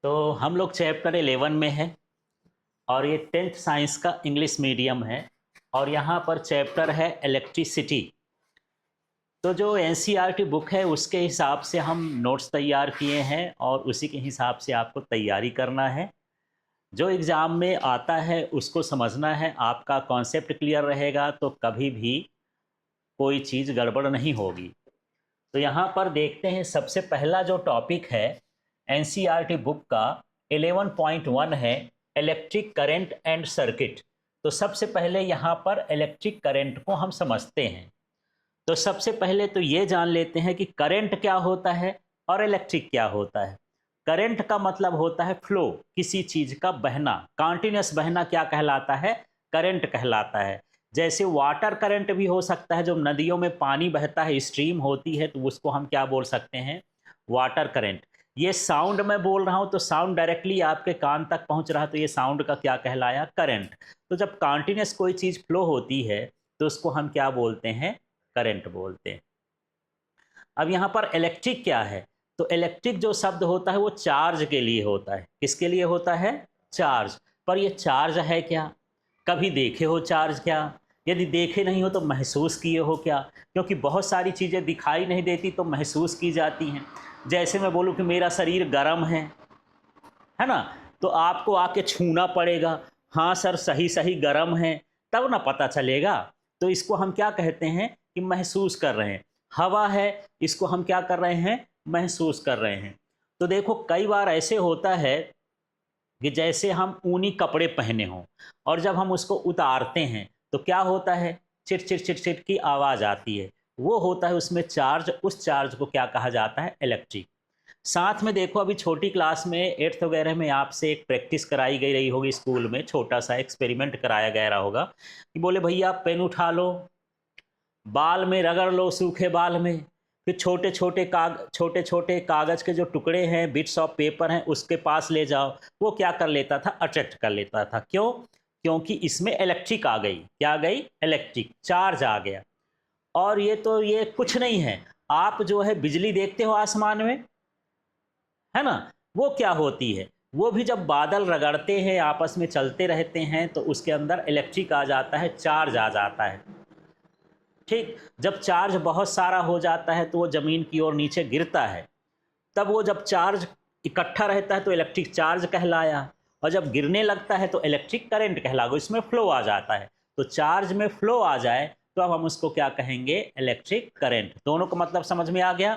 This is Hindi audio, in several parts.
तो हम लोग चैप्टर 11 में है और ये 10th साइंस का इंग्लिश मीडियम है और यहाँ पर चैप्टर है इलेक्ट्रिसिटी। तो जो एनसीईआरटी बुक है उसके हिसाब से हम नोट्स तैयार किए हैं और उसी के हिसाब से आपको तैयारी करना है। जो एग्ज़ाम में आता है उसको समझना है, आपका कॉन्सेप्ट क्लियर रहेगा तो कभी भी कोई चीज़ गड़बड़ नहीं होगी। तो यहाँ पर देखते हैं, सबसे पहला जो टॉपिक है एनसीईआरटी बुक का 11.1 है इलेक्ट्रिक करंट एंड सर्किट। तो सबसे पहले यहाँ पर इलेक्ट्रिक करंट को हम समझते हैं। तो सबसे पहले तो ये जान लेते हैं कि करंट क्या होता है और इलेक्ट्रिक क्या होता है। करंट का मतलब होता है फ्लो, किसी चीज का बहना, कॉन्टिन्यूस बहना क्या कहलाता है? करंट कहलाता है। जैसे वाटर करंट भी हो सकता है, जो नदियों में पानी बहता है, स्ट्रीम होती है, तो उसको हम क्या बोल सकते हैं? Water current. ये साउंड में बोल रहा हूँ तो साउंड डायरेक्टली आपके कान तक पहुंच रहा है, तो ये साउंड का क्या कहलाया? करंट। तो जब कॉन्टिन्यूस कोई चीज फ्लो होती है तो उसको हम क्या बोलते हैं? करंट बोलते हैं। अब यहाँ पर इलेक्ट्रिक क्या है? तो इलेक्ट्रिक जो शब्द होता है वो चार्ज के लिए होता है। किसके लिए होता है? चार्ज। पर ये चार्ज है क्या? कभी देखे हो चार्ज क्या? यदि देखे नहीं हो तो महसूस किए हो क्या? क्योंकि बहुत सारी चीज़ें दिखाई नहीं देती तो महसूस की जाती हैं। जैसे मैं बोलूँ कि मेरा शरीर गर्म है ना, तो आपको आके छूना पड़ेगा, हाँ सर सही सही गर्म है, तब ना पता चलेगा। तो इसको हम क्या कहते हैं कि महसूस कर रहे हैं। हवा है, इसको हम क्या कर रहे हैं? महसूस कर रहे हैं। तो देखो कई बार ऐसे होता है कि जैसे हम ऊनी कपड़े पहने हों और जब हम उसको उतारते हैं तो क्या होता है? चिट चिट चिट चिट की आवाज़ आती है। वो होता है उसमें चार्ज। उस चार्ज को क्या कहा जाता है? इलेक्ट्रिक। साथ में देखो, अभी छोटी क्लास में 8th वगैरह में आपसे एक प्रैक्टिस कराई गई रही होगी, स्कूल में छोटा सा एक्सपेरिमेंट कराया गया रहा होगा कि बोले भैया पेन उठा लो, बाल में रगड़ लो, सूखे बाल में, फिर छोटे छोटे कागज के जो टुकड़े हैं, बिट्स ऑफ पेपर हैं, उसके पास ले जाओ। वो क्या कर लेता था? अट्रैक्ट कर लेता था। क्यों? क्योंकि इसमें इलेक्ट्रिक आ गई। क्या आ गई? इलेक्ट्रिक चार्ज आ गया। और ये कुछ नहीं है। आप जो है बिजली देखते हो आसमान में, है ना, वो क्या होती है? वो भी जब बादल रगड़ते हैं, आपस में चलते रहते हैं, तो उसके अंदर इलेक्ट्रिक आ जाता है, चार्ज आ जाता है। ठीक। जब चार्ज बहुत सारा हो जाता है तो वो ज़मीन की ओर नीचे गिरता है। तब वो जब चार्ज इकट्ठा रहता है तो इलेक्ट्रिक चार्ज कहलाया, और जब गिरने लगता है तो इलेक्ट्रिक करंट कहलाएगा, इसमें फ्लो आ जाता है। तो चार्ज में फ्लो आ जाए तो अब हम उसको क्या कहेंगे? Electric current. दोनों का मतलब समझ में आ गया?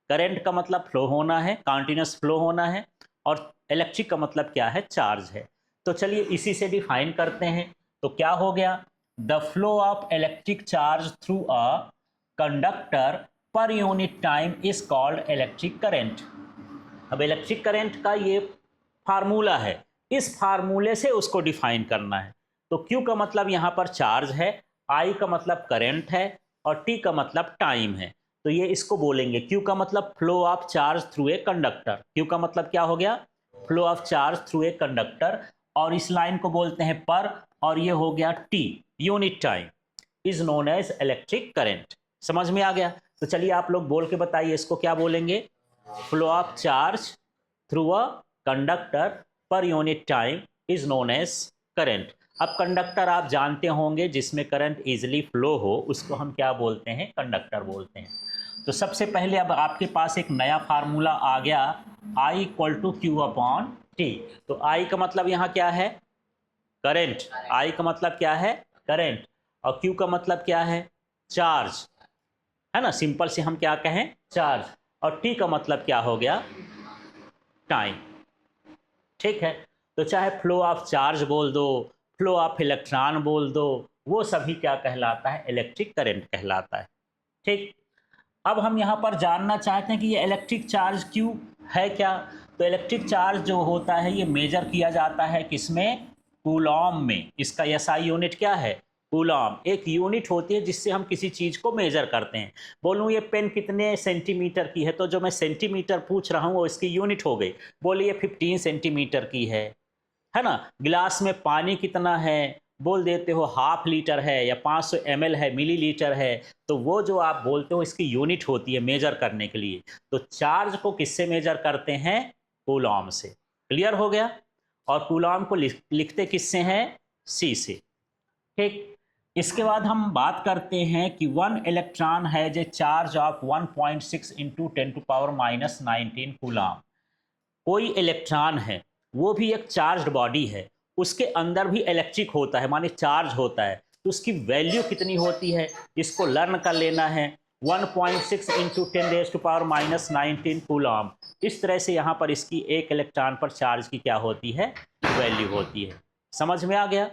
करंट का मतलब फ्लो होना है, कॉन्टिन्यूस फ्लो होना है, और इलेक्ट्रिक का मतलब क्या है? चार्ज है। तो चलिए इसी से डिफाइन करते हैं। तो क्या हो गया? The flow of electric charge through a conductor per unit time is called electric current. अब इलेक्ट्रिक करंट का ये फार्मूला है, इस फार्मूले से उसको डिफाइन करना है। तो क्यू का मतलब यहाँ पर चार्ज है, आई का मतलब करंट है, और टी का मतलब टाइम है। तो ये इसको बोलेंगे, क्यू का मतलब flow of charge through a conductor. Q का मतलब क्या हो गया? Flow of charge through a conductor. और इस लाइन को बोलते हैं पर, और ये हो गया T, unit time, is known as electric current. समझ में आ गया? तो चलिए आप लोग बोल के बताइए इसको क्या बोलेंगे? Flow of charge through a conductor per unit time is known as current. अब कंडक्टर आप जानते होंगे, जिसमें करंट इजीली फ्लो हो उसको हम क्या बोलते हैं? कंडक्टर बोलते हैं। तो सबसे पहले अब आपके पास एक नया फार्मूला आ गया, I equal to Q upon T. तो आई का मतलब यहाँ क्या है? करंट। आई का मतलब क्या है? करंट। और क्यू का मतलब क्या है? चार्ज, है ना, सिंपल से हम क्या कहें? चार्ज। और टी का मतलब क्या हो गया? टाइम। ठीक है। तो चाहे फ्लो ऑफ चार्ज बोल दो, फ्लो ऑफ इलेक्ट्रॉन बोल दो, वो सभी क्या कहलाता है? इलेक्ट्रिक करंट कहलाता है। ठीक। अब हम यहाँ पर जानना चाहते हैं कि ये इलेक्ट्रिक चार्ज क्यों है क्या? तो इलेक्ट्रिक चार्ज जो होता है ये मेजर किया जाता है किसमें? कूलॉम में। इसका एसआई यूनिट क्या है? कूलॉम। एक यूनिट होती है जिससे हम किसी चीज को मेजर करते हैं। बोलूँ ये पेन कितने सेंटीमीटर की है, तो जो मैं सेंटीमीटर पूछ रहा हूँ वो इसकी यूनिट हो गई। बोलिए 15 सेंटीमीटर की है ना। गिलास में पानी कितना है, बोल देते हो हाफ लीटर है या 500 ml है, मिलीलीटर है। तो वो जो आप बोलते हो इसकी यूनिट होती है मेजर करने के लिए। तो चार्ज को किससे मेजर करते हैं? कूलॉम से। क्लियर हो गया। और कूलॉम को लिखते किससे हैं, C से। ठीक, इसके बाद हम बात करते हैं कि 1 इलेक्ट्रॉन है जे चार्ज ऑफ 1.6 इंटू 10⁻⁻19 कूलॉम। कोई इलेक्ट्रॉन है, वो भी एक चार्ज्ड बॉडी है, उसके अंदर भी इलेक्ट्रिक होता है, माने चार्ज होता है, तो उसकी वैल्यू कितनी होती है, इसको लर्न कर लेना है। 1.6 इंटू 10⁻⁻19 कूलॉम। इस तरह से यहाँ पर इसकी एक इलेक्ट्रॉन पर चार्ज की क्या होती है, वैल्यू होती है। समझ में आ गया।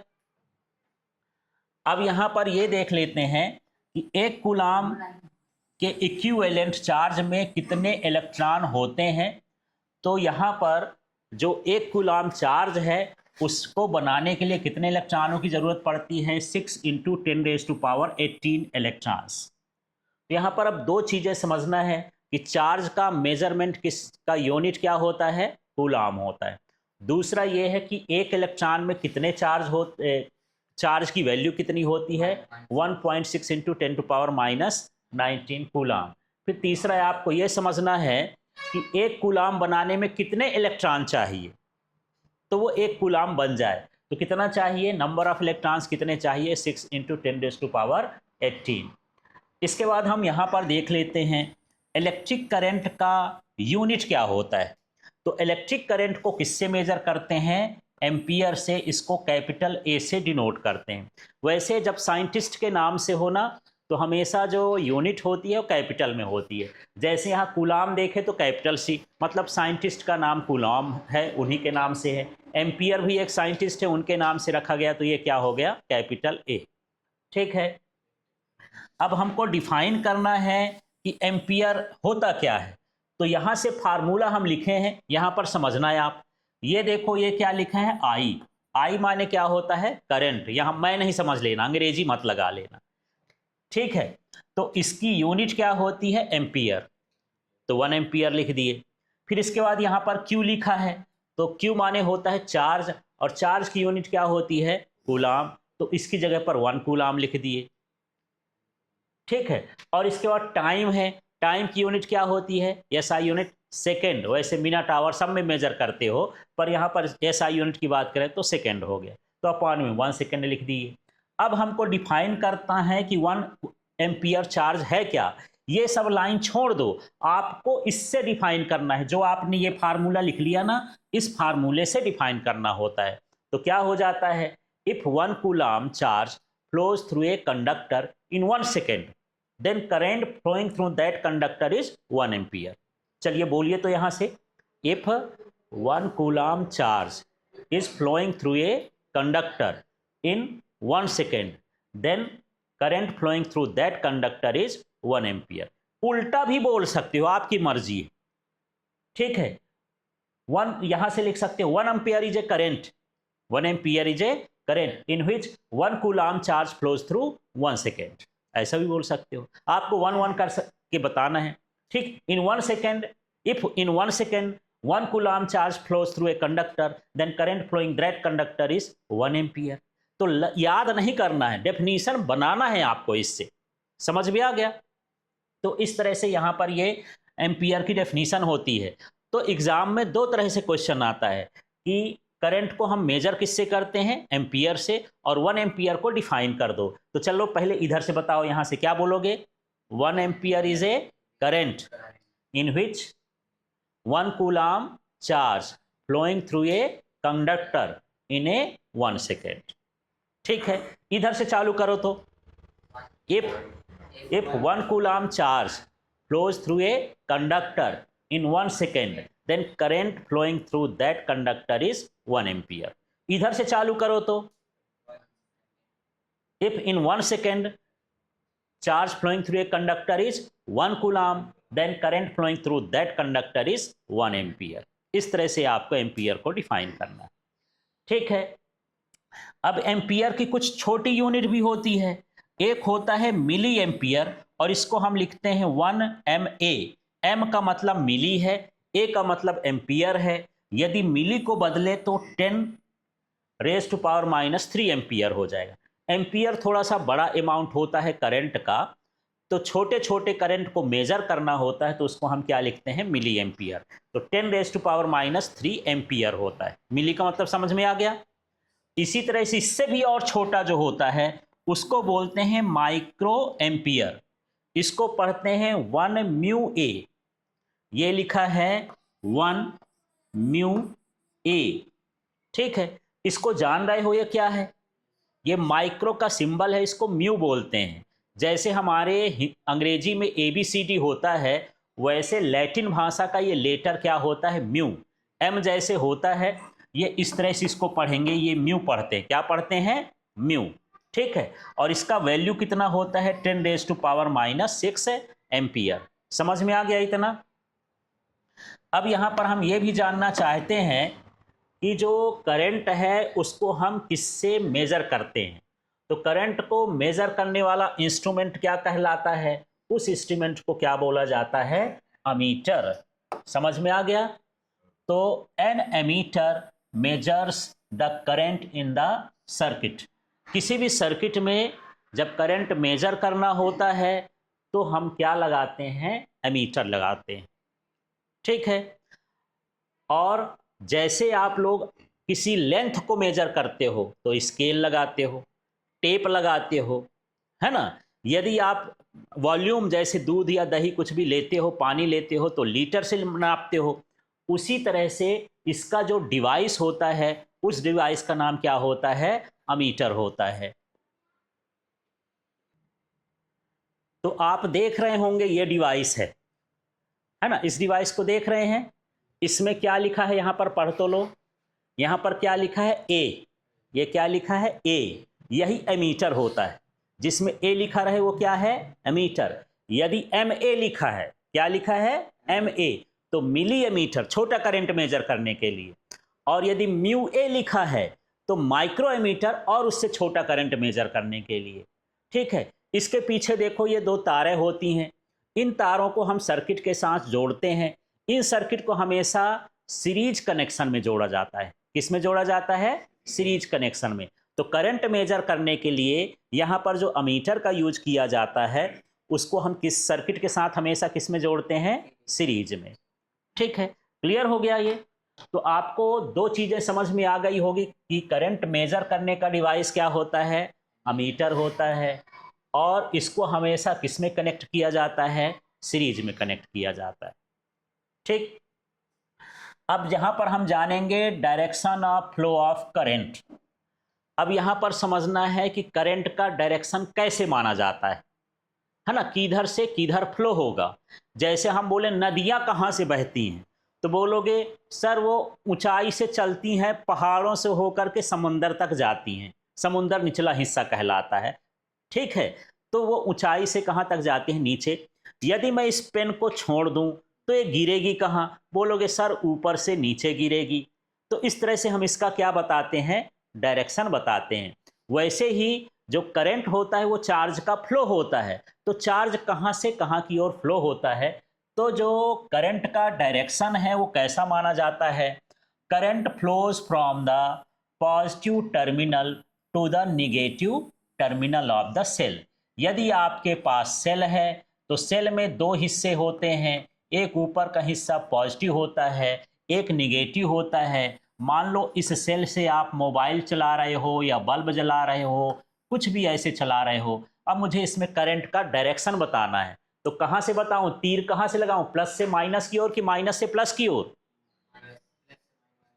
अब यहाँ पर ये देख लेते हैं कि एक कूलॉम के इक्विवेलेंट चार्ज में कितने इलेक्ट्रॉन होते हैं। तो यहाँ पर जो एक कूलॉम चार्ज है उसको बनाने के लिए कितने इलेक्ट्रॉनों की ज़रूरत पड़ती है, 6 इंटू 10⁻18 इलेक्ट्रॉन्स। तो यहाँ पर अब दो चीज़ें समझना है कि चार्ज का मेजरमेंट किसका यूनिट क्या होता है, कूलॉम होता है। दूसरा ये है कि एक इलेक्ट्रॉन में कितने चार्ज की वैल्यू कितनी होती है, 1.6 इंटू 10⁻⁻19 कूलॉम। फिर तीसरा आपको ये समझना है कि एक कूलॉम बनाने में कितने इलेक्ट्रॉन चाहिए, तो वो एक कूलॉम बन जाए तो कितना चाहिए, नंबर ऑफ इलेक्ट्रॉन्स कितने चाहिए, 6 इंटू 10⁻18। इसके बाद हम यहाँ पर देख लेते हैं इलेक्ट्रिक करंट का यूनिट क्या होता है। तो इलेक्ट्रिक करंट को किससे मेजर करते हैं, एम्पियर से, इसको कैपिटल ए से डिनोट करते हैं। वैसे जब साइंटिस्ट के नाम से हो ना, तो हमेशा जो यूनिट होती है वो कैपिटल में होती है। जैसे यहाँ कूलॉम देखे तो कैपिटल C, मतलब साइंटिस्ट का नाम कूलॉम है, उन्हीं के नाम से है। एम्पियर भी एक साइंटिस्ट है, उनके नाम से रखा गया, तो ये क्या हो गया, कैपिटल A। ठीक है, अब हमको डिफाइन करना है कि एम्पियर होता क्या है। तो यहाँ से फार्मूला हम लिखे हैं, यहाँ पर समझना है आप। ये देखो ये क्या लिखा है, आई माने क्या होता है, करंट। यहाँ मैं नहीं समझ लेना, अंग्रेजी मत लगा लेना, ठीक है। तो इसकी यूनिट क्या होती है, एम्पियर, तो 1 एम्पियर लिख दिए। फिर इसके बाद यहाँ पर क्यू लिखा है, तो क्यू माने होता है चार्ज, और चार्ज की यूनिट क्या होती है, कूलॉम, तो इसकी जगह पर 1 कूलॉम लिख दिए। ठीक है, और इसके बाद टाइम है, टाइम की यूनिट क्या होती है, एसआई यूनिट सेकेंड। वैसे मिनट आवर सब में मेजर करते हो, पर यहाँ पर एसआई यूनिट की बात करें तो सेकेंड हो गया, तो अपॉन में 1 सेकेंड लिख दिए। अब हमको डिफाइन करता है कि 1 एम्पियर चार्ज है क्या। ये सब लाइन छोड़ दो, आपको इससे डिफाइन करना है। जो आपने ये फार्मूला लिख लिया ना, इस फार्मूले से डिफाइन करना होता है। तो क्या हो जाता है, if 1 coulomb charge flows through a conductor in 1 second, then current flowing through that conductor is 1 ampere। चलिए बोलिए तो यहाँ से, if 1 coulomb charge is flowing through a conductor in 1 second, then current flowing through that conductor is 1 ampere। उल्टा भी बोल सकते हो, आपकी मर्जी है, ठीक है। 1 यहाँ से लिख सकते हो 1 ampere is a current, 1 ampere is a current in which 1 coulomb charge flows through 1 second, ऐसा भी बोल सकते हो। आपको 1 कर के बताना है, ठीक। in 1 second, if in 1 second 1 coulomb charge flows through a conductor, then current flowing that conductor is 1 ampere। तो याद नहीं करना है, डेफिनेशन बनाना है आपको, इससे समझ में आ गया। तो इस तरह से यहाँ पर ये एम्पियर की डेफिनेशन होती है। तो एग्जाम में 2 तरह से क्वेश्चन आता है कि करंट को हम मेजर किससे करते हैं, एम्पियर से, और 1 एम्पियर को डिफाइन कर दो। तो चलो पहले इधर से बताओ, यहाँ से क्या बोलोगे, 1 ampere is a current in which 1 coulomb charge flowing through a conductor in a 1 second. ठीक है, इधर से चालू करो तो, if 1 coulomb charge flows through a conductor in 1 second, then current flowing through that conductor is 1 ampere। इधर से चालू करो तो, if in 1 second charge flowing through a conductor is 1 coulomb, then current flowing through that conductor is 1 ampere। इस तरह से आपको एम्पियर को डिफाइन करना है, ठीक है। अब एम्पियर की कुछ छोटी यूनिट भी होती है। एक होता है मिली एम्पियर, और इसको हम लिखते हैं 1 MA। M का मतलब मिली है, A का मतलब एम्पियर है। यदि मिली को बदले तो 10⁻³ एम्पियर हो जाएगा। एम्पियर थोड़ा सा बड़ा अमाउंट होता है करंट का, तो छोटे छोटे करंट को मेजर करना होता है तो उसको हम क्या लिखते हैं, मिली एम्पियर। तो 10⁻³ एम्पियर होता है। मिली का मतलब समझ में आ गया। इसी तरह से इससे भी और छोटा जो होता है उसको बोलते हैं माइक्रो एम्पियर। इसको पढ़ते हैं 1 म्यू ए। ये लिखा है 1 म्यू ए, ठीक है। इसको जान रहे हो ये क्या है? ये माइक्रो का सिंबल है, इसको म्यू बोलते हैं। जैसे हमारे अंग्रेजी में ABCD होता है, वैसे लैटिन भाषा का ये लेटर क्या होता है, म्यू। एम जैसे होता है, ये इस तरह से इसको पढ़ेंगे, ये म्यू पढ़ते हैं। क्या पढ़ते हैं? म्यू, ठीक है। और इसका वैल्यू कितना होता है, 10⁻⁻6 एम्पियर। समझ में आ गया इतना? अब यहाँ पर हम ये भी जानना चाहते हैं कि जो करंट है उसको हम किससे मेजर करते हैं। तो करंट को मेजर करने वाला इंस्ट्रूमेंट क्या कहलाता है? उस इंस्ट्रूमेंट को क्या बोला जाता है? अमीटर। समझ में आ गया? तो an ammeter measures the current in the circuit. किसी भी सर्किट में जब करंट मेजर करना होता है तो हम क्या लगाते हैं? एमीटर लगाते हैं, ठीक है। और जैसे आप लोग किसी लेंथ को मेजर करते हो तो स्केल लगाते हो, टेप लगाते हो, है ना। यदि आप वॉल्यूम जैसे दूध या दही कुछ भी लेते हो, पानी लेते हो, तो लीटर से नापते हो। उसी तरह से इसका जो डिवाइस होता है उस डिवाइस का नाम क्या होता है? अमीटर होता है। तो आप देख रहे होंगे ये डिवाइस है ना। इस डिवाइस को देख रहे हैं, इसमें क्या लिखा है? यहाँ पर पढ़ तो लो। यहाँ पर क्या लिखा है? ए। ये क्या लिखा है? ए। यही एमीटर होता है। जिसमें ए लिखा रहे वो क्या है? एमीटर। यदि MA लिखा है, क्या लिखा है? MA, तो मिली एमीटर, छोटा करंट मेजर करने के लिए। और यदि म्यू ए लिखा है तो माइक्रो एमीटर, और उससे छोटा करंट मेजर करने के लिए, ठीक है। इसके पीछे देखो ये दो तारें होती हैं। इन तारों को हम सर्किट के साथ जोड़ते हैं। इन सर्किट को हमेशा सीरीज कनेक्शन में जोड़ा जाता है। किस में जोड़ा जाता है? सीरीज कनेक्शन में। तो करंट मेजर करने के लिए यहाँ पर जो अमीटर का यूज किया जाता है उसको हम किस सर्किट के साथ हमेशा किस में जोड़ते हैं? सीरीज में, ठीक है। क्लियर हो गया ये? तो आपको दो चीजें समझ में आ गई होगी कि करंट मेजर करने का डिवाइस क्या होता है? अमीटर होता है। और इसको हमेशा किस में कनेक्ट किया जाता है? सीरीज में कनेक्ट किया जाता है, ठीक। अब यहां पर हम जानेंगे direction of flow of current. अब यहां पर समझना है कि करंट का डायरेक्शन कैसे माना जाता है ना। किधर से किधर फ्लो होगा। जैसे हम बोले नदियां कहां से बहती हैं, तो बोलोगे सर वो ऊंचाई से चलती हैं, पहाड़ों से होकर के समुंदर तक जाती हैं। समुंदर निचला हिस्सा कहलाता है, ठीक है। तो वो ऊंचाई से कहां तक जाती हैं? नीचे। यदि मैं इस पेन को छोड़ दूं तो ये गिरेगी कहां? बोलोगे सर ऊपर से नीचे गिरेगी। तो इस तरह से हम इसका क्या बताते हैं? डायरेक्शन बताते हैं। वैसे ही जो करंट होता है वो चार्ज का फ्लो होता है। तो चार्ज कहां से कहां की ओर फ्लो होता है। तो जो करंट का डायरेक्शन है वो कैसा माना जाता है? Current flows from the positive terminal to the negative terminal of the cell. यदि आपके पास सेल है तो सेल में दो हिस्से होते हैं। एक ऊपर का हिस्सा पॉजिटिव होता है, एक निगेटिव होता है। मान लो इस सेल से आप मोबाइल चला रहे हो या बल्ब जला रहे हो, कुछ भी ऐसे चला रहे हो। अब मुझे इसमें करंट का डायरेक्शन बताना है, तो कहां से बताऊं? तीर कहां से लगाऊं? प्लस से माइनस की ओर कि माइनस से प्लस की ओर?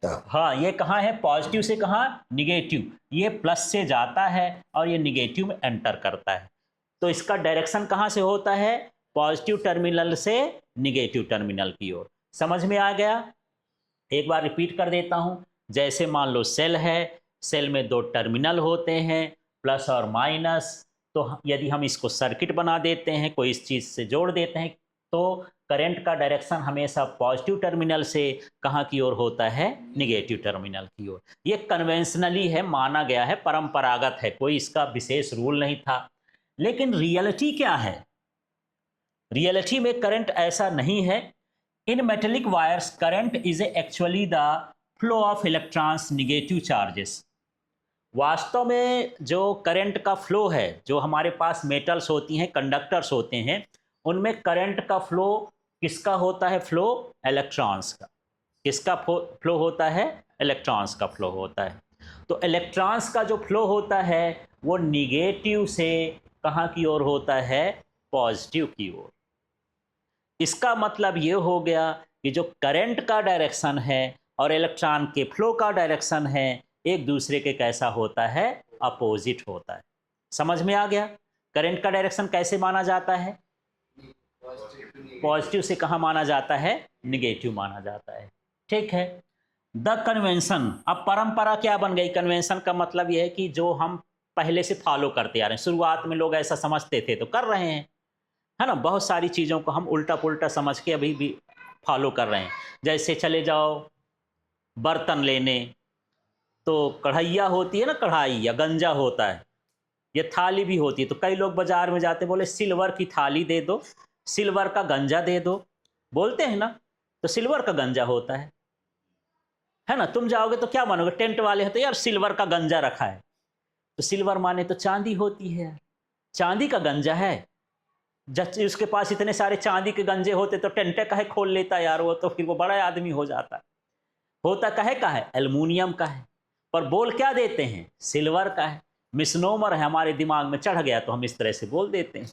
हाँ, ये कहाँ है? पॉजिटिव से कहाँ? निगेटिव। ये प्लस से जाता है और ये निगेटिव में एंटर करता है। तो इसका डायरेक्शन कहाँ से होता है? पॉजिटिव टर्मिनल से निगेटिव टर्मिनल की ओर। समझ में आ गया? एक बार रिपीट कर देता हूं। जैसे मान लो सेल है, सेल में दो टर्मिनल होते हैं, प्लस और माइनस। तो यदि हम इसको सर्किट बना देते हैं, कोई इस चीज़ से जोड़ देते हैं, तो करंट का डायरेक्शन हमेशा पॉजिटिव टर्मिनल से कहाँ की ओर होता है? निगेटिव टर्मिनल की ओर। ये कन्वेंशनली है, माना गया है, परंपरागत है, कोई इसका विशेष रूल नहीं था। लेकिन रियलिटी क्या है? रियलिटी में करंट ऐसा नहीं है। इन metallic wires current is actually the flow of electrons, negative charges. वास्तव में जो करंट का फ्लो है, जो हमारे पास मेटल्स होती हैं, कंडक्टर्स होते हैं, उनमें करंट का फ्लो किसका होता है? फ्लो इलेक्ट्रॉन्स का। किसका फ्लो होता है? इलेक्ट्रॉन्स का फ्लो होता है। तो इलेक्ट्रॉन्स का जो फ्लो होता है वो निगेटिव से कहाँ की ओर होता है? पॉजिटिव की ओर। इसका मतलब ये हो गया कि जो करंट का डायरेक्शन है और इलेक्ट्रॉन के फ्लो का डायरेक्शन है, एक दूसरे के कैसा होता है? अपोजिट होता है। समझ में आ गया? करंट का डायरेक्शन कैसे माना जाता है? पॉजिटिव से कहाँ माना जाता है? निगेटिव माना जाता है। ठीक है। द कन्वेंशन, अब परंपरा क्या बन गई? कन्वेंशन का मतलब यह है कि जो हम पहले से फॉलो करते आ रहे हैं, शुरुआत में लोग ऐसा समझते थे तो कर रहे हैं, है ना। बहुत सारी चीज़ों को हम उल्टा पुल्टा समझ के अभी भी फॉलो कर रहे हैं। जैसे चले जाओ बर्तन लेने, तो कढ़ैया होती है ना, कढ़ाई या गंजा होता है, ये थाली भी होती है। तो कई लोग बाजार में जाते बोले सिल्वर की थाली दे दो, सिल्वर का गंजा दे दो, बोलते हैं ना। तो सिल्वर का गंजा होता है ना। तुम जाओगे तो क्या मानोगे? टेंट वाले हैं तो यार सिल्वर का गंजा रखा है। तो सिल्वर माने तो चांदी होती है, चांदी का गंजा है। जब उसके पास इतने सारे चांदी के गंजे होते तो टेंटे काहे खोल लेता यार वो, तो फिर वो बड़ा आदमी हो जाता। होता काहे का है? एल्युमिनियम का है, पर बोल क्या देते हैं? सिल्वर का है। मिसनोमर है, हमारे दिमाग में चढ़ गया तो हम इस तरह से बोल देते हैं।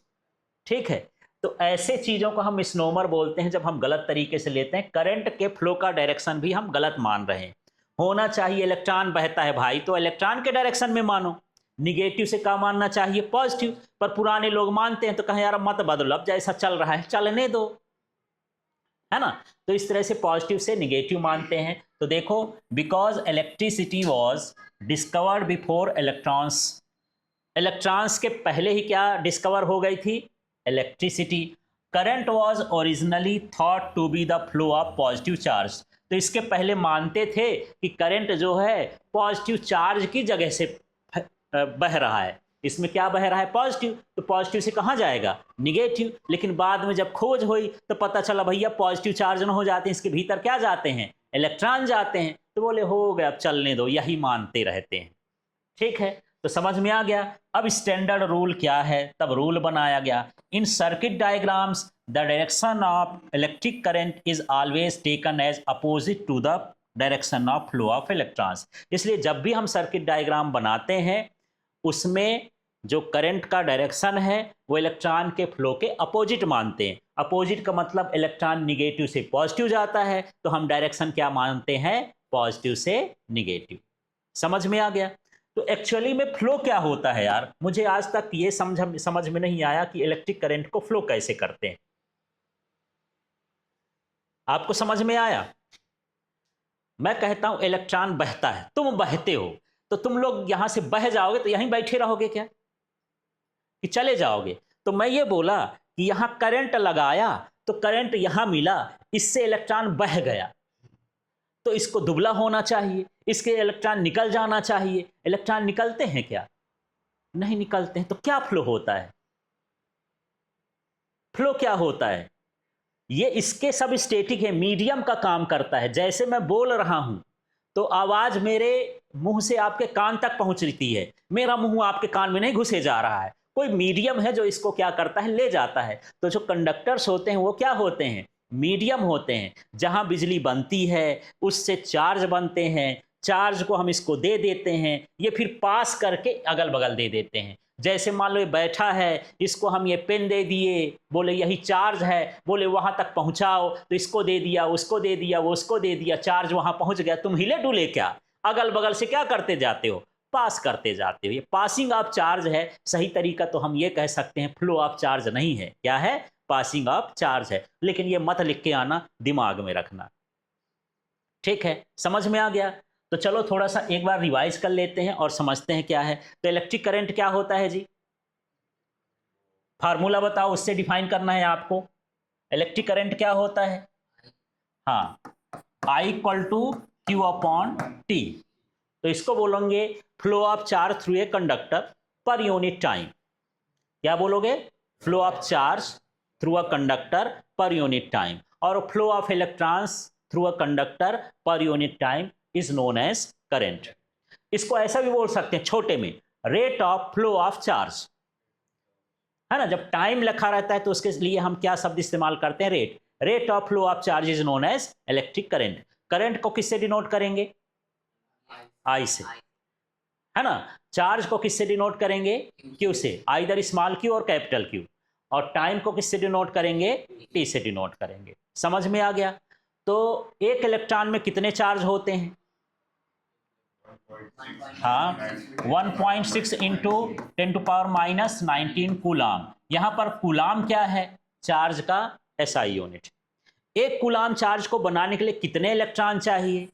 ठीक है। तो ऐसे चीज़ों को हम मिसनोमर बोलते हैं जब हम गलत तरीके से लेते हैं। करंट के फ्लो का डायरेक्शन भी हम गलत मान रहे हैं। होना चाहिए इलेक्ट्रॉन बहता है भाई, तो इलेक्ट्रॉन के डायरेक्शन में मानो। निगेटिव से क्या मानना चाहिए? पॉजिटिव। पर पुराने लोग मानते हैं तो कहें यार मत बदलो, अब जैसा चल रहा है चलने दो, है ना। तो इस तरह से पॉजिटिव से निगेटिव मानते हैं। तो देखो, because electricity was discovered before electrons, electrons के पहले ही क्या डिस्कवर हो गई थी? Electricity. Current was originally thought to be the flow of positive charge. तो इसके पहले मानते थे कि करंट जो है पॉजिटिव चार्ज की जगह से बह रहा है। इसमें क्या बह रहा है? पॉजिटिव। तो पॉजिटिव से कहाँ जाएगा? निगेटिव। लेकिन बाद में जब खोज हुई तो पता चला भैया पॉजिटिव चार्ज न हो जाते, इसके भीतर क्या जाते हैं? इलेक्ट्रॉन जाते हैं। तो बोले हो गया, अब चलने दो, यही मानते रहते हैं। ठीक है। तो समझ में आ गया। अब स्टैंडर्ड रूल क्या है? तब रूल बनाया गया। In circuit diagrams the direction of electric current is always taken as opposite to the direction of flow of electrons. इसलिए जब भी हम सर्किट डायग्राम बनाते हैं उसमें जो करंट का डायरेक्शन है वो इलेक्ट्रॉन के फ्लो के अपोजिट मानते हैं। अपोजिट का मतलब इलेक्ट्रॉन निगेटिव से पॉजिटिव जाता है, तो हम डायरेक्शन क्या मानते हैं? पॉजिटिव से निगेटिव। समझ में आ गया। तो एक्चुअली में फ्लो क्या होता है यार? मुझे आज तक ये समझ में नहीं आया कि इलेक्ट्रिक करंट को फ्लो कैसे करते हैं। आपको समझ में आया? मैं कहता हूं इलेक्ट्रॉन बहता है, तुम बहते हो, तो तुम लोग यहां से बह जाओगे तो यहीं बैठे रहोगे क्या, कि चले जाओगे? तो मैं ये बोला कि यहां करंट लगाया तो करंट यहां मिला, इससे इलेक्ट्रॉन बह गया, तो इसको दुबला होना चाहिए, इसके इलेक्ट्रॉन निकल जाना चाहिए। इलेक्ट्रॉन निकलते हैं क्या? नहीं निकलते हैं। तो क्या फ्लो होता है? फ्लो क्या होता है? ये इसके सब स्टैटिक है, मीडियम का काम करता है। जैसे मैं बोल रहा हूं तो आवाज मेरे मुंह से आपके कान तक पहुंच रही है, मेरा मुंह आपके कान में नहीं घुसे जा रहा है। कोई मीडियम है जो इसको क्या करता है? ले जाता है। तो जो कंडक्टर्स होते हैं वो क्या होते हैं? मीडियम होते हैं। जहां बिजली बनती है उससे चार्ज बनते हैं, चार्ज को हम इसको दे देते हैं, ये फिर पास करके अगल बगल दे देते हैं। जैसे मान लो ये बैठा है, इसको हम ये पेन दे दिए, बोले यही चार्ज है, बोले वहां तक पहुंचाओ, तो इसको दे दिया, उसको दे दिया, वो उसको दे दिया, चार्ज वहां पहुंच गया। तुम हिले डुले क्या? अगल बगल से क्या करते जाते हो? पास करते जाते हो। ये पासिंग ऑफ चार्ज है। सही तरीका तो हम ये कह सकते हैं फ्लो ऑफ चार्ज नहीं है। क्या है? पासिंग ऑफ चार्ज है। लेकिन ये मत लिख के आना, दिमाग में रखना। ठीक है, समझ में आ गया। तो चलो थोड़ा सा एक बार रिवाइज कर लेते हैं और समझते हैं क्या है। तो इलेक्ट्रिक करंट क्या होता है जी? फार्मूला बताओ, उससे डिफाइन करना है आपको। इलेक्ट्रिक करंट क्या होता है? हाँ, I equal to Q upon T. तो इसको बोलेंगे flow of charge through a conductor per unit time. क्या बोलोगे? Flow of charge through a conductor per unit time. और flow of electrons through a conductor per unit time is known as current. इसको ऐसा भी बोल सकते हैं छोटे में, rate of flow of charge, है ना। जब टाइम लिखा रहता है तो उसके लिए हम क्या शब्द इस्तेमाल करते हैं, rate. Rate of flow of charge is known as electric current. Current को किससे डिनोट करेंगे, आई से, है ना। चार्ज को किससे डिनोट करेंगे, क्यू से, आइदर स्मॉल क्यू और कैपिटल क्यू। और टाइम को किससे डिनोट करेंगे, टी से डिनोट करेंगे। समझ में आ गया। तो एक इलेक्ट्रॉन में कितने चार्ज होते हैं, हाँ 1.6 इंटू 10⁻⁻19 कूलाम। यहां पर कूलाम क्या है, चार्ज का एसआई यूनिट। एक कूलाम चार्ज को बनाने के लिए कितने इलेक्ट्रॉन चाहिए,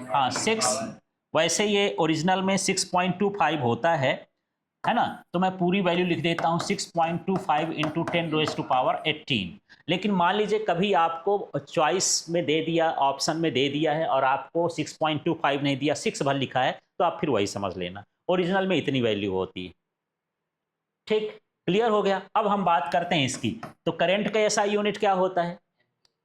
हाँ 6। वैसे ये ओरिजिनल में 6.25 होता है ना। तो मैं पूरी वैल्यू लिख देता हूँ, 6.25 इंटू 10⁻18। लेकिन मान लीजिए कभी आपको चॉइस में दे दिया, ऑप्शन में दे दिया है और आपको 6.25 नहीं दिया, 6 भर लिखा है, तो आप फिर वही समझ लेना, ओरिजिनल में इतनी वैल्यू होती है। ठीक, क्लियर हो गया। अब हम बात करते हैं इसकी। तो करंट का ऐसा यूनिट क्या होता है,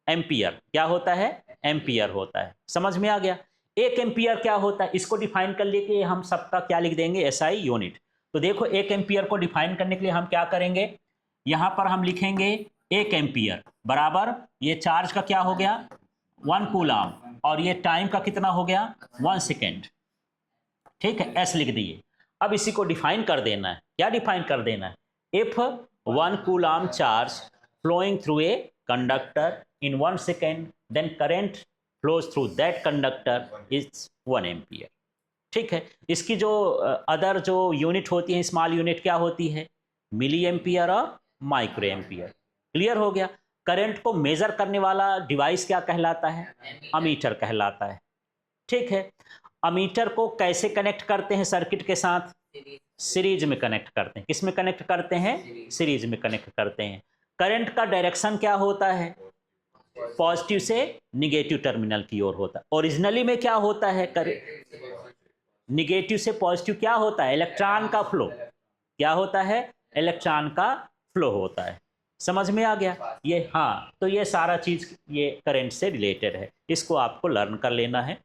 एम्पियर। क्या होता है, एम्पियर होता है। समझ में आ गया। एक एम्पियर क्या होता है, इसको डिफाइन कर लेके हम सबका क्या लिख देंगे, एसआई यूनिट। तो देखो एक एम्पियर को डिफाइन करने के लिए हम क्या करेंगे, यहां पर हम लिखेंगे एक एम्पियर बराबर, ये चार्ज का क्या हो गया 1 कूलाम, और ये टाइम का कितना हो गया 1 सेकेंड। ठीक है, एस लिख दिए। अब इसी को डिफाइन कर देना है। क्या डिफाइन कर देना है, if 1 coulomb charge flowing through a conductor in 1 second, then current flows through that conductor is 1 ampere. ठीक है। इसकी जो अदर जो यूनिट होती है, स्मॉल यूनिट क्या होती है, मिली एम्पियर और माइक्रो एम्पियर। क्लियर हो गया। करंट को मेजर करने वाला डिवाइस क्या कहलाता है, अमीटर कहलाता है। ठीक है। अमीटर को कैसे कनेक्ट करते हैं सर्किट के साथ, सीरीज में कनेक्ट करते हैं। किस में कनेक्ट करते हैं, सीरीज में कनेक्ट करते हैं। करंट का डायरेक्शन क्या होता है, पॉजिटिव से निगेटिव टर्मिनल की ओर होता है। ओरिजिनली में क्या होता है, निगेटिव से पॉजिटिव क्या होता है, इलेक्ट्रॉन का फ्लो। क्या होता है, इलेक्ट्रॉन का फ्लो होता है। समझ में आ गया ये, हाँ। तो ये सारा चीज ये करंट से रिलेटेड है, इसको आपको लर्न कर लेना है।